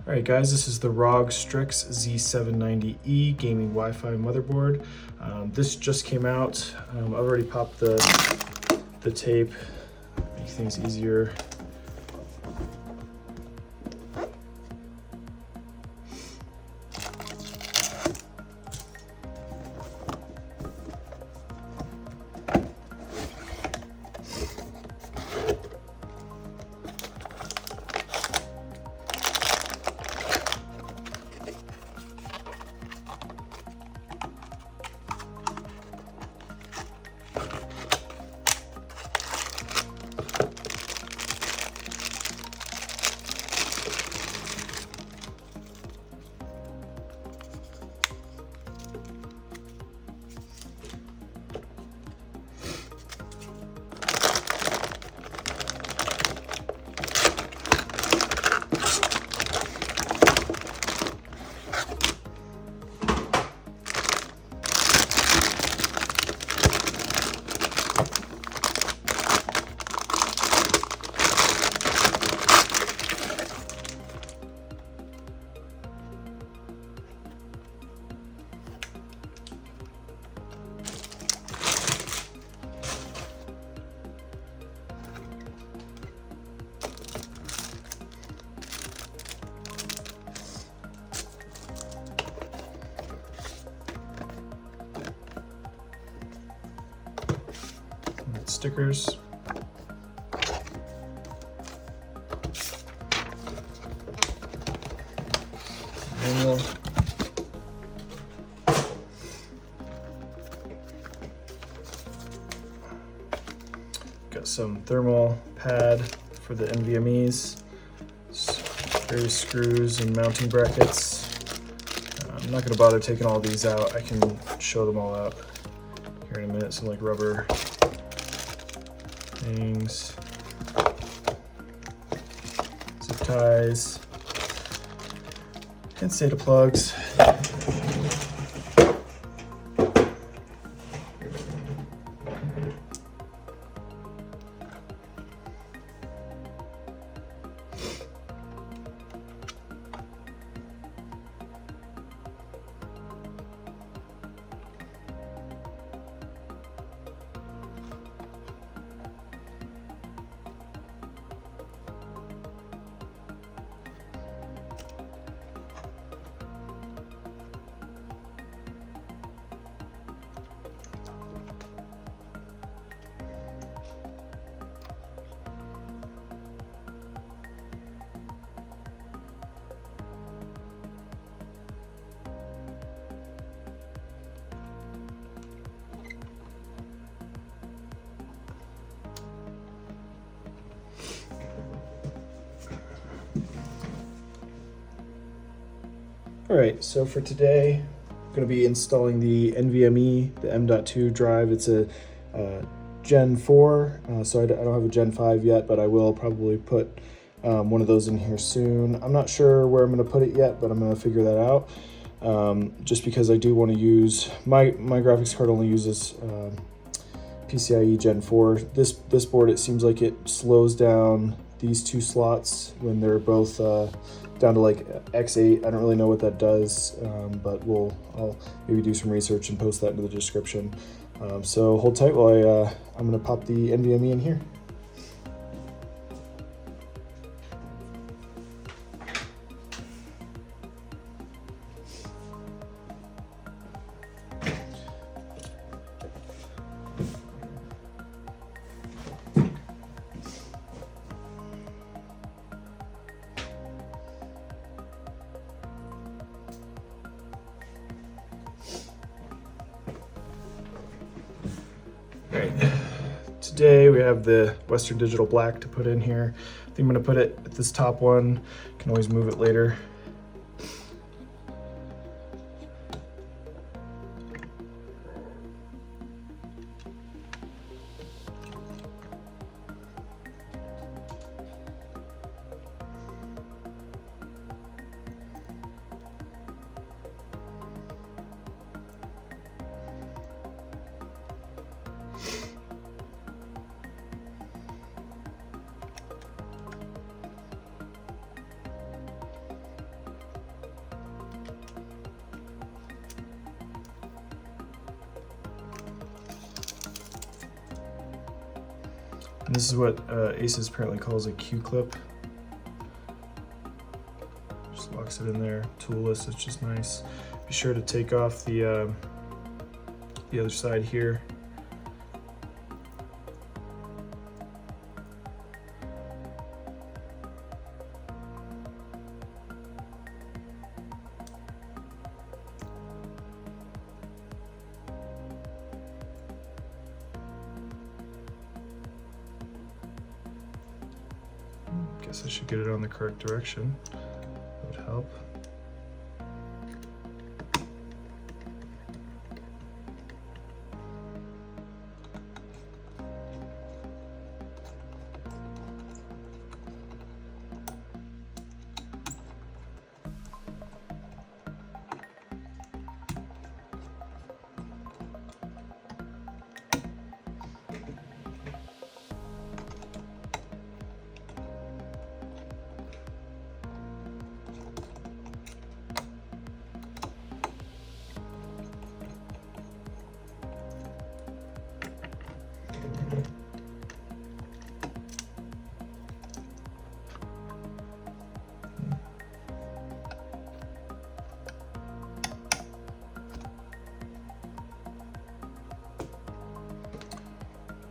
Alright guys, this is the ROG Strix Z790E gaming Wi-Fi motherboard. This just came out. I've already popped the tape, make things easier. Stickers. Manual. Got some thermal pad for the NVMEs, various screws and mounting brackets. I'm not going to bother taking all these out. I can show them all out here in a minute. Some like rubber things, zip ties, and SATA plugs. Alright, so for today, I'm going to be installing the NVMe, the M.2 drive. It's a Gen 4, so I don't have a Gen 5 yet, but I will probably put one of those in here soon. I'm not sure where I'm going to put it yet, but I'm going to figure that out. Just because I do want to use, my graphics card only uses PCIe Gen 4. This board, it seems like it slows down these two slots when they're both down to like X8. I don't really know what that does, but I'll maybe do some research and post that into the description. So hold tight while I'm going to pop the NVMe in here. Right. Today we have the Western Digital Black to put in here. I think I'm going to put it at this top one. Can always move it later. And this is what Asus apparently calls a Q-clip. Just locks it in there, toolless, it's just nice. Be sure to take off the other side here. Guess I should get it on the correct direction. That would help.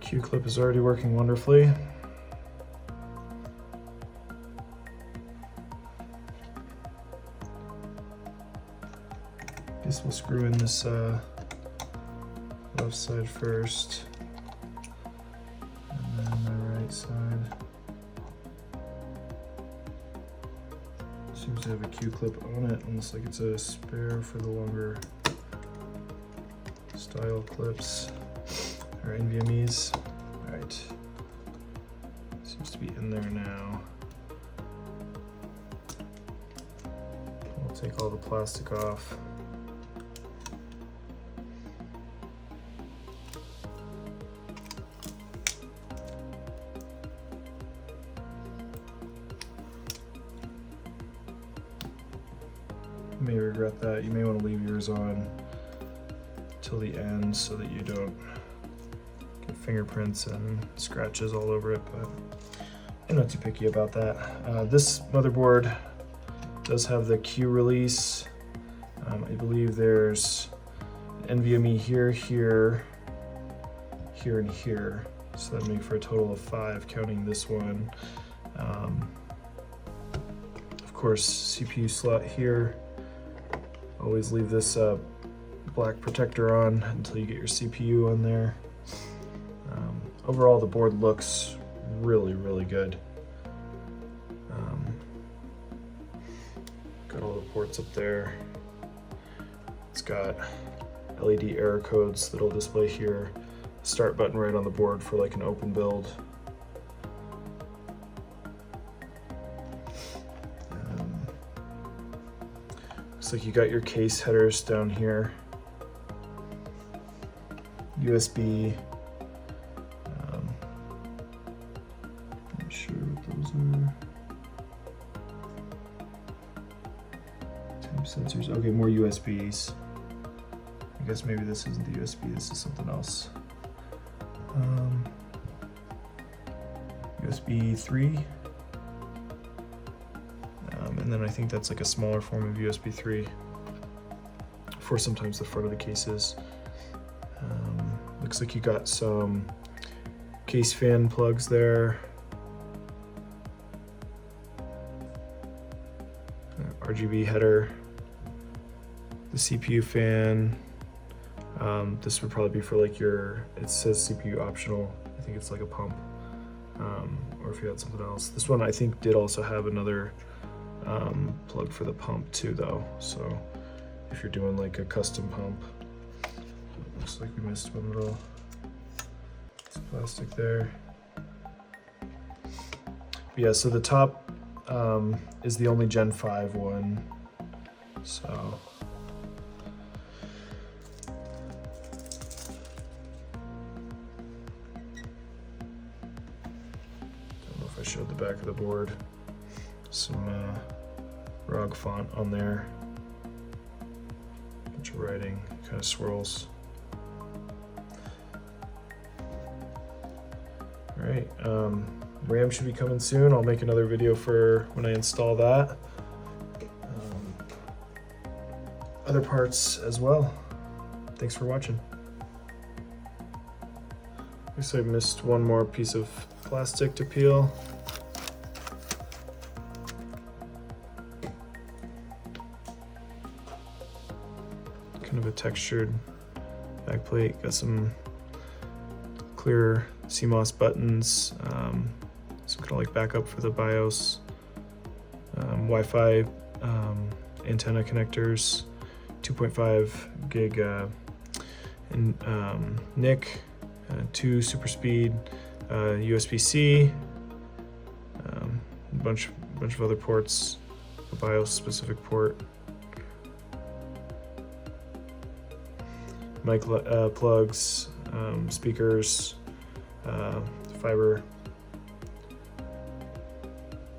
Q-clip is already working wonderfully. Guess we'll screw in this left side first, and then the right side. Seems to have a Q-clip on it, almost like it's a spare for the longer style clips. Or NVMEs. Alright. Seems to be in there now. We'll take all the plastic off. You may regret that. You may want to leave yours on till the end so that you don't fingerprints and scratches all over it, but I'm not too picky about that. This motherboard does have the Q release. I believe there's NVMe here, here, here, and here. So that'd make for a total of 5, counting this one. Of course, CPU slot here. Always leave this black protector on until you get your CPU on there. Overall, the board looks really, really good. Got all the ports up there. It's got LED error codes that'll display here. Start button right on the board for like an open build. Looks like you got your case headers down here. USB. Not sure what those are. Temp sensors. Okay, more USBs. I guess maybe this isn't the USB, this is something else. USB 3. And then I think that's like a smaller form of USB 3 for sometimes the front of the cases. Looks like you got some case fan plugs there. RGB header, the CPU fan. This would probably be for like your, it says CPU optional. I think it's like a pump, or if you had something else. This one I think did also have another plug for the pump too though. So if you're doing like a custom pump, looks like we missed one little piece of plastic there. But yeah, so the top is the only Gen 5 one. So don't know if I showed the back of the board. Some ROG font on there. Bunch of writing, kind of swirls. All right, RAM should be coming soon. I'll make another video for when I install that. Other parts as well. Thanks for watching. I guess I missed one more piece of plastic to peel. Kind of a textured back plate. Got some clear CMOS buttons, some kind of like backup for the BIOS, Wi-Fi antenna connectors, 2.5 gig NIC, 2 super speed USB-C, a bunch of other ports, a BIOS specific port, mic plugs, speakers, fiber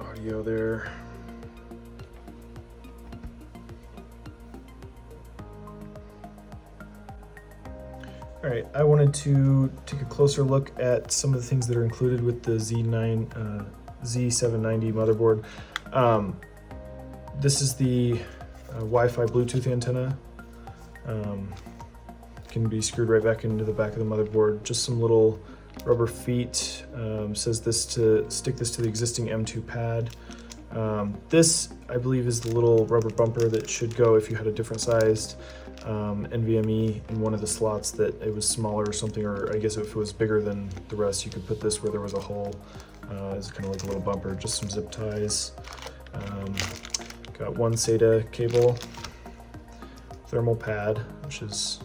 audio there. All right, I wanted to take a closer look at some of the things that are included with the Z790 motherboard. This is the Wi-Fi Bluetooth antenna. Can be screwed right back into the back of the motherboard. Just some little rubber feet. Says this to stick this to the existing M.2 pad. This, I believe, is the little rubber bumper that should go if you had a different sized NVMe in one of the slots that it was smaller or something, or I guess if it was bigger than the rest, you could put this where there was a hole. It's kind of like a little bumper, just some zip ties. Got one SATA cable, thermal pad, which is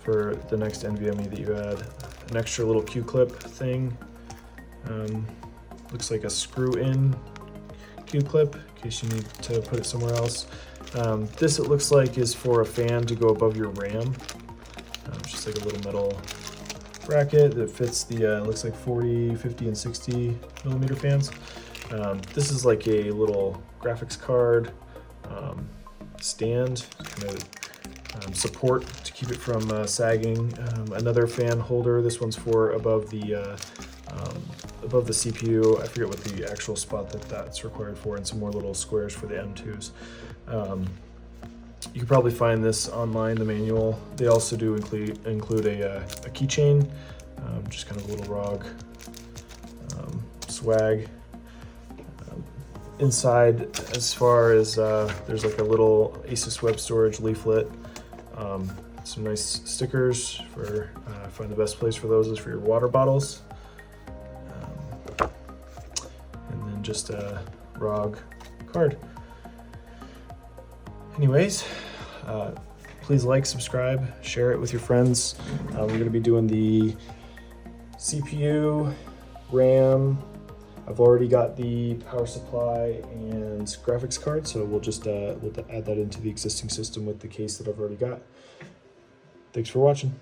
for the next NVMe that you add, an extra little Q-clip thing. Looks like a screw-in Q-clip in case you need to put it somewhere else. This, it looks like, is for a fan to go above your RAM. It's just like a little metal bracket that fits the, looks like 40, 50, and 60 millimeter fans. This is like a little graphics card stand, kind of support to keep it from sagging. Another fan holder. This one's for above the CPU. I forget what the actual spot that's required for, and some more little squares for the M2s. You can probably find this online, the manual. They also do include a keychain, just kind of a little ROG swag. Inside, as far as there's like a little Asus web storage leaflet, some nice stickers for I find the best place for those is for your water bottles, and then just a ROG card. Anyways, please like, subscribe, share it with your friends. We're going to be doing the CPU, RAM. I've already got the power supply and graphics card, so we'll just add that into the existing system with the case that I've already got. Thanks for watching.